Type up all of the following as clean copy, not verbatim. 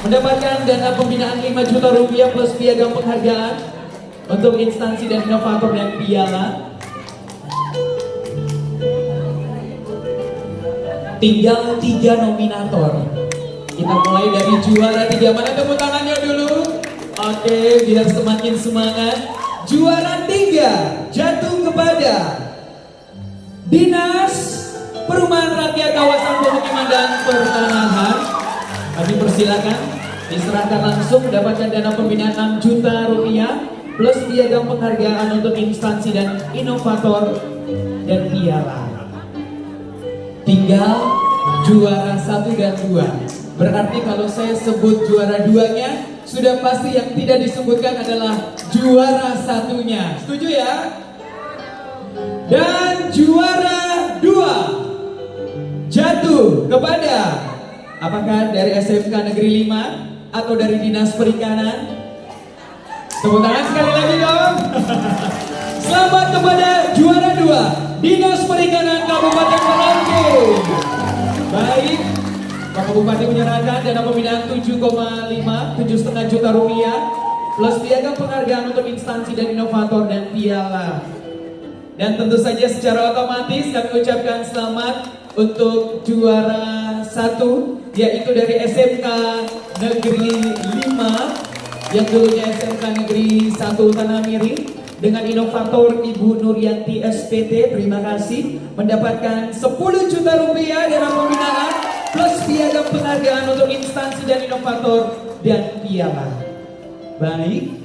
mendapatkan dana pembinaan 5 juta rupiah plus piagam penghargaan untuk instansi dan inovator dan piala. Tinggal 3 nominator. Kita mulai dari juara 3. Mana tepuk tangannya dulu? Oke, biar semakin semangat. Juara 3 jatuh kepada Dinas Perumahan Rakyat Kawasan Pemukiman dan Pertanahan. Kami persilakan diserahkan langsung mendapatkan dana pembinaan 6 juta rupiah plus piagam penghargaan untuk instansi dan inovator dan piala. Tinggal juara 1 dan 2. Berarti kalau saya sebut juara 2-nya, sudah pasti yang tidak disebutkan adalah juara 1-nya. Setuju ya? Dan juara 2 jatuh kepada, apakah dari SMK Negeri 5 atau dari Dinas Perikanan? Tepuk tangan sekali lagi dong. Selamat kepada juara 2 Dinas Perikanan Kabupaten Merauke. Baik, Pak Bupati menyerahkan dana pembinaan 7,5 juta rupiah plus piagam penghargaan untuk instansi dan inovator dan piala. Dan tentu saja secara otomatis kami ucapkan selamat untuk juara 1, yaitu dari SMK Negeri 5 yang dulunya SMK Negeri 1 Tanamiri, dengan inovator Ibu Nuryanti SPT. Terima kasih, mendapatkan 10 juta rupiah dana pembinaan plus piagam penghargaan untuk instansi dan inovator dan piala. Baik,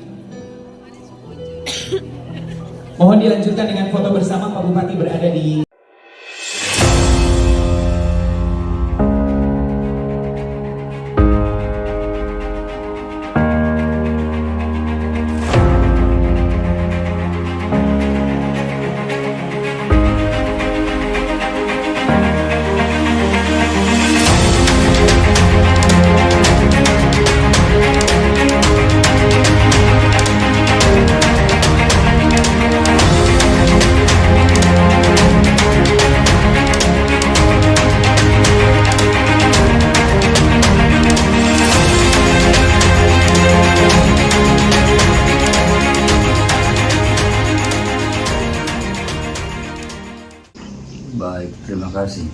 mohon dilanjutkan dengan foto bersama. Pak Bupati berada di Baik, terima kasih.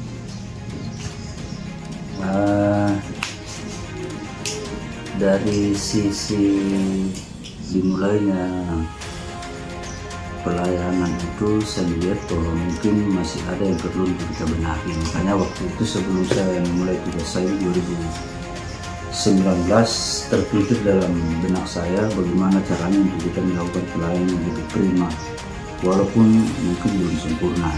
Dari sisi dimulainya pelayanan itu, saya lihat bahwa mungkin masih ada yang perlu kita benahi. Makanya waktu itu sebelum saya memulai tugas saya 2019, terpikir dalam benak saya bagaimana caranya untuk kita melakukan pelayanan yang lebih prima, walaupun mungkin belum sempurna.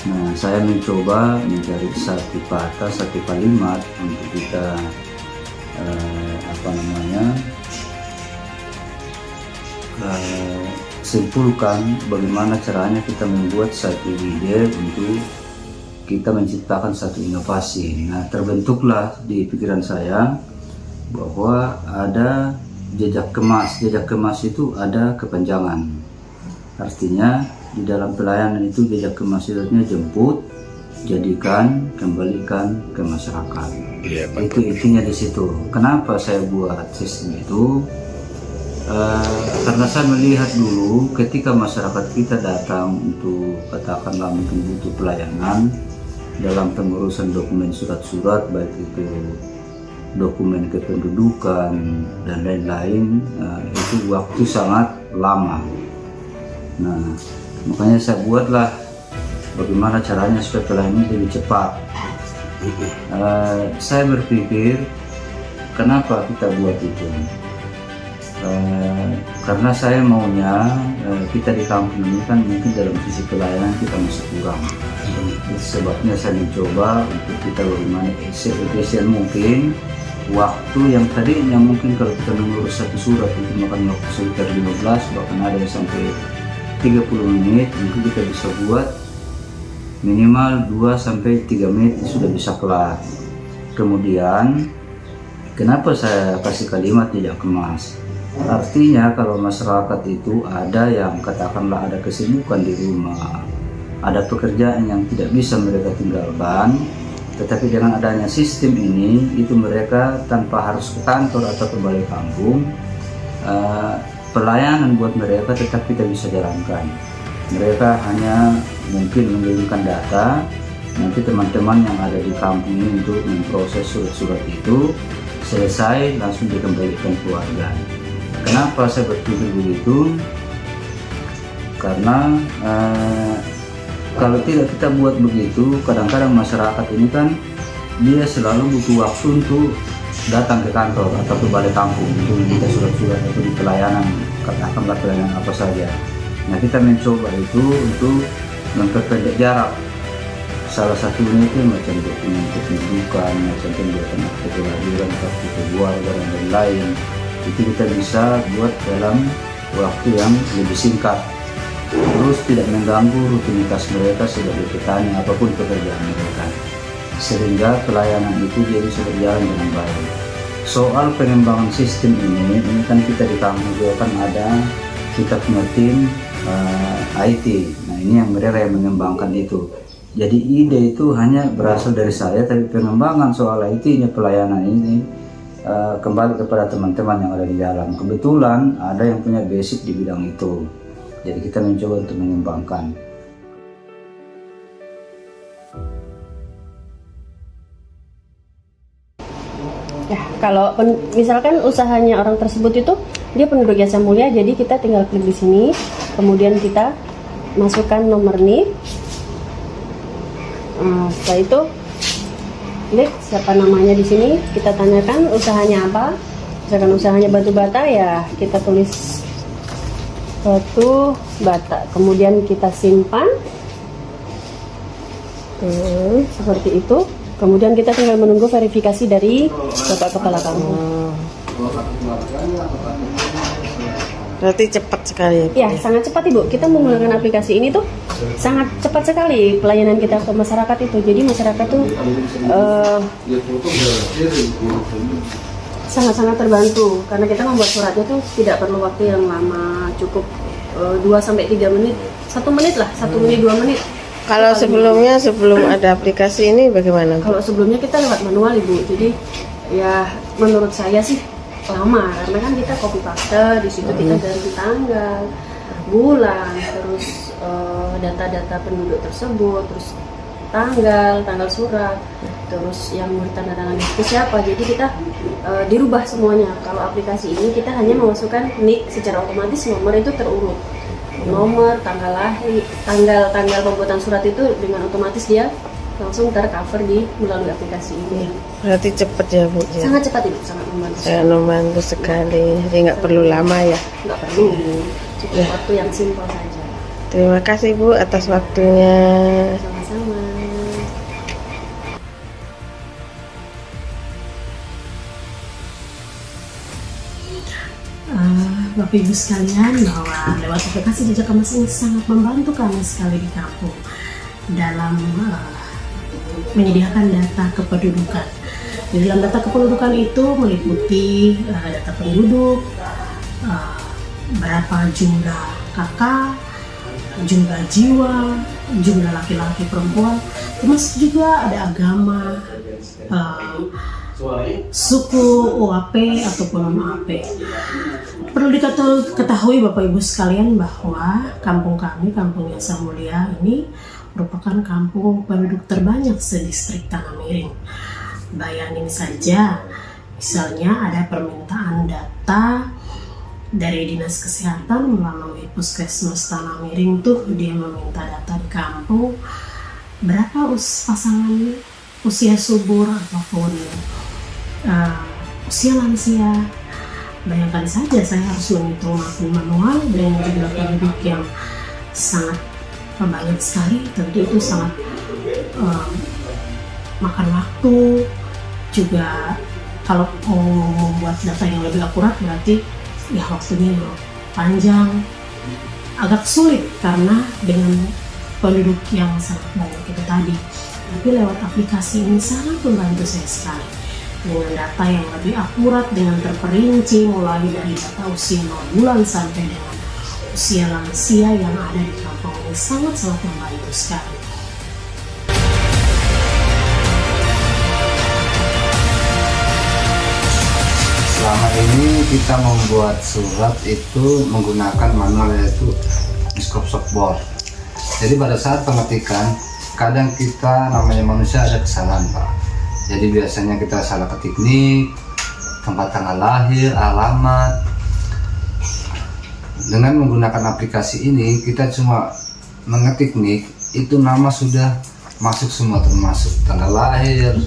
Nah, saya mencoba mencari satu kata, satu kalimat untuk kita simpulkan bagaimana caranya kita membuat satu ide untuk kita menciptakan satu inovasi. Nah, terbentuklah di pikiran saya bahwa ada jejak kemas. Jejak kemas itu ada kepanjangan. Artinya di dalam pelayanan itu jejak kemas itu jemput, jadikan, kembalikan ke masyarakat. Itu intinya di situ. Kenapa saya buat sistem itu? Karena saya melihat dulu ketika masyarakat kita datang untuk katakanlah mungkin butuh pelayanan dalam pengurusan dokumen surat-surat, baik itu dokumen kependudukan dan lain-lain, itu waktu sangat lama. Nah, makanya saya buatlah bagaimana caranya supaya pelayanan lebih cepat. Saya berpikir kenapa kita buat itu, karena saya maunya kita di kampung ini kan mungkin dalam sisi pelayanan kita masih kurang. Itu sebabnya saya mencoba untuk kita bagaimana efisien mungkin. Waktu yang tadinya mungkin kalau kita mengurus satu surat itu makan waktu sekitar 15, bahkan ada yang sampai 30 menit, mungkin kita bisa buat minimal 2-3 menit sudah bisa kelar. Kemudian kenapa saya kasih kalimat jejak kemas? Artinya kalau masyarakat itu ada yang katakanlah ada kesibukan di rumah, ada pekerjaan yang tidak bisa mereka tinggalkan, Tetapi dengan adanya sistem ini, itu mereka tanpa harus ke kantor atau ke balai kampung, pelayanan buat mereka tetap kita bisa jalankan. Mereka hanya mungkin mengirimkan data, nanti teman-teman yang ada di kampung ini untuk memproses surat-surat itu, selesai langsung dikembalikan keluarga. Kenapa saya berpikir begitu? Karena kalau tidak kita buat begitu, kadang-kadang masyarakat ini kan dia selalu butuh waktu untuk datang ke kantor atau ke balai kampung untuk meminta surat-surat atau di pelayanan, katakanlah pelayanan apa saja. Nah, kita mencoba itu untuk memperpendek jarak. Salah satunya itu macam dokumen kependudukan, macam pembuatan akte kelahiran, kartu keluarga dan lain-lain. Itu kita bisa buat dalam waktu yang lebih singkat. Terus tidak mengganggu rutinitas mereka sebagai petani apapun pekerjaan mereka. Sehingga pelayanan itu dia bisa berjalan dengan baik. Soal pengembangan sistem ini kan kita di kampung juga kan ada, kita punya tim IT. Nah, ini yang mereka yang mengembangkan itu. Jadi ide itu hanya berasal dari saya, tapi pengembangan soal IT-nya pelayanan ini kembali kepada teman-teman yang ada di dalam. Kebetulan ada yang punya basic di bidang itu. Jadi kita mencoba untuk mengembangkan. Ya, kalau misalkan usahanya orang tersebut itu dia penduduk Jasa Mulia, jadi kita tinggal klik di sini, kemudian kita masukkan nomor NIP. Setelah itu klik siapa namanya di sini, kita tanyakan usahanya apa. Misalkan usahanya batu bata, ya kita tulis batu bata, kemudian kita simpan seperti itu. Kemudian kita tinggal menunggu verifikasi dari Bapak Kepala Kampung. Berarti cepat sekali Ya, sangat cepat Ibu. Kita menggunakan aplikasi ini tuh sangat cepat sekali pelayanan kita ke masyarakat itu. Jadi masyarakat tuh sangat-sangat terbantu karena kita membuat suratnya tuh tidak perlu waktu yang lama, cukup 2-3 menit, 1 menit lah, 1 menit 2 menit. Kalau sebelumnya, sebelum ada aplikasi ini bagaimana? Kalau sebelumnya kita lewat manual Ibu, jadi ya menurut saya sih lama karena kan kita copy paste, di situ kita ganti tanggal, bulan, terus data-data penduduk tersebut, terus tanggal surat, terus yang bertandatangan itu siapa. Jadi kita dirubah semuanya. Kalau aplikasi ini kita hanya memasukkan NIK secara otomatis, nomor itu terurut. Nomor, tanggal lahir, tanggal pembuatan surat itu dengan otomatis dia langsung tercover melalui aplikasi ini. Berarti cepat ya Bu? Ya? Sangat cepat Ibu, sangat membantu. Sangat membantu sekali, jadi nggak perlu lama ya? Nggak perlu, cukup waktu yang simpel saja. Terima kasih Bu atas waktunya. Sama-sama. Bapak Ibu sekalian, bahwa lewat aplikasi Jejak Emas ini sangat membantu kami sekali di kampung dalam menyediakan data kependudukan. Di dalam data kependudukan itu meliputi data penduduk, berapa jumlah kakak, jumlah jiwa, jumlah laki-laki perempuan, termasuk juga ada agama, suku, UAP ataupun non-UAP. Perlu diketahui Bapak Ibu sekalian bahwa kampung kami, Kampung Jasa Mulia ini merupakan kampung penduduk terbanyak sedistrik Tanah Miring. Bayangin saja, misalnya ada permintaan data dari Dinas Kesehatan melalui Puskesmas Tanah Miring tuh, dia meminta data di kampung berapa pasangan usia subur ataupun usia lansia. Bayangkan saja saya harus menghitung manual dengan jumlah penduduk yang sangat banyak sekali. Tentu itu sangat makan waktu. Juga kalau mau membuat data yang lebih akurat berarti ya waktunya panjang, agak sulit karena dengan penduduk yang sangat banyak itu tadi. Tapi lewat aplikasi ini sangat membantu saya sekali. Dengan data yang lebih akurat, dengan terperinci mulai dari data usia 0 bulan sampai dengan usia lansia yang ada di kampung ini, sangat membantu sekali. selama ini kita membuat surat itu menggunakan manual, yaitu Microsoft Word. Jadi pada saat pengetikan, kadang kita namanya manusia ada kesalahan, Pak. Jadi biasanya kita salah ketik nik, tempat tanggal lahir, alamat. Dengan menggunakan aplikasi ini, kita cuma mengetik nik, itu nama sudah masuk semua, termasuk tanggal lahir,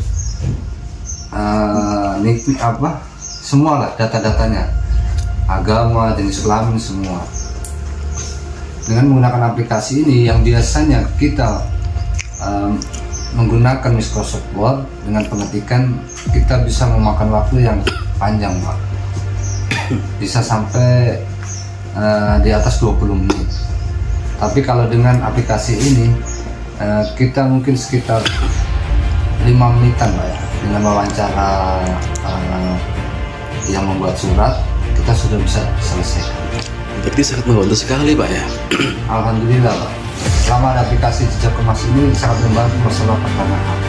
nik apa, semualah data-datanya, agama, jenis kelamin, semua. Dengan menggunakan aplikasi ini yang biasanya kita menggunakan Microsoft Word, dengan pengetikan kita bisa memakan waktu yang panjang, Pak. Bisa sampai di atas 20 menit. Tapi kalau dengan aplikasi ini kita mungkin sekitar 5 menitan, Pak, ya. Dengan wawancara yang membuat surat, kita sudah bisa selesaikan. Berarti sangat membantu sekali, Pak, ya. Alhamdulillah, Pak. Selama ada aplikasi Jejak Emas ini sangat membantu masalah pertanahan.